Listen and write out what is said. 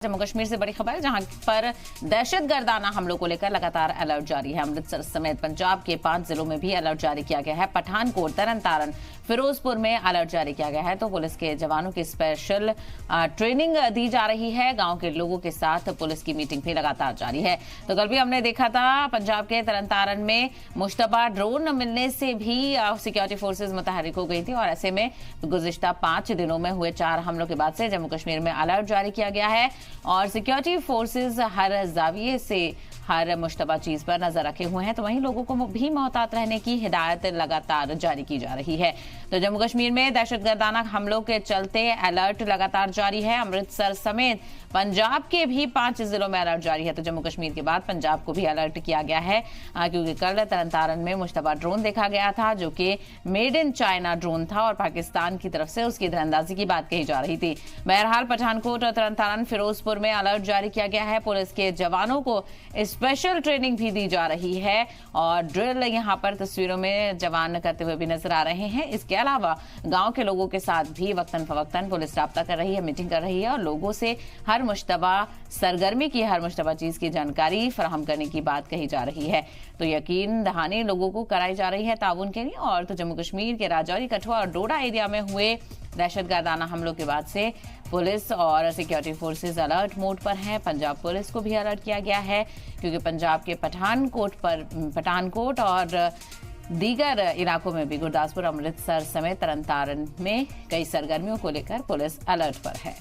जम्मू कश्मीर से बड़ी खबर जहां पर दहशतगर्दाना हमलों को लेकर लगातार अलर्ट जारी है। अमृतसर समेत पंजाब के 5 जिलों में भी अलर्ट जारी किया गया है। पठानकोट, तरन तारण, फिरोजपुर में अलर्ट जारी किया गया है। तो पुलिस के जवानों की स्पेशल ट्रेनिंग दी जा रही है। गांव के लोगों के साथ पुलिस की मीटिंग भी लगातार जारी है। तो कल भी हमने देखा था पंजाब के तरन तारण में मुश्तबा ड्रोन मिलने से भी सिक्योरिटी फोर्सेज मुतहरिक हो गई थी और ऐसे में गुज़िश्ता 5 दिनों में हुए 4 हमलों के बाद से जम्मू कश्मीर में अलर्ट जारी किया गया है और सिक्योरिटी फोर्सेज हर जाविये से हर मुश्तबा चीज पर नजर रखे हुए हैं। तो वहीं लोगों को भी मोहतात रहने की हिदायत लगातार जारी की जा रही है। तो जम्मू कश्मीर में दहशतगर्दाना हमलों के चलते अलर्ट लगातार जारी है। अमृतसर समेत पंजाब के भी 5 जिलों में अलर्ट जारी है। तो जम्मू कश्मीर के बाद पंजाब को भी अलर्ट किया गया है क्योंकि कल तरन तारण में मुश्तबा ड्रोन देखा गया था जो कि मेड इन चाइना ड्रोन था और पाकिस्तान की तरफ से उसकी धरअंदाजी की बात कही जा रही थी। बहरहाल पठानकोट और तरन तारण, फिरोजपुर में अलर्ट जारी किया गया है। पुलिस के जवानों को स्पेशल ट्रेनिंग भी दी जा रही है और ड्रिल यहां पर तस्वीरों में जवान करते हुए भी नजर आ रहे हैं। इसके अलावा गांव के लोगों के साथ भी वक्तन फवक्तन पुलिस राब्ता कर रही है, मीटिंग कर रही है और लोगों से हर मुश्तबा सरगर्मी की, हर मुश्तबा चीज की जानकारी फराहम करने की बात कही जा रही है। तो यकीन दहानी लोगों को कराई जा रही है ताउन के लिए। और तो जम्मू कश्मीर के राजौरी, कठुआ और डोडा एरिया में हुए दहशतगर्दाना हमलों के बाद से पुलिस और सिक्योरिटी फोर्सेज अलर्ट मोड पर हैं। पंजाब पुलिस को भी अलर्ट किया गया है क्योंकि पंजाब के पठानकोट और दीगर इलाकों में भी गुरदासपुर, अमृतसर समेत तरन तारण में कई सरगर्मियों को लेकर पुलिस अलर्ट पर है।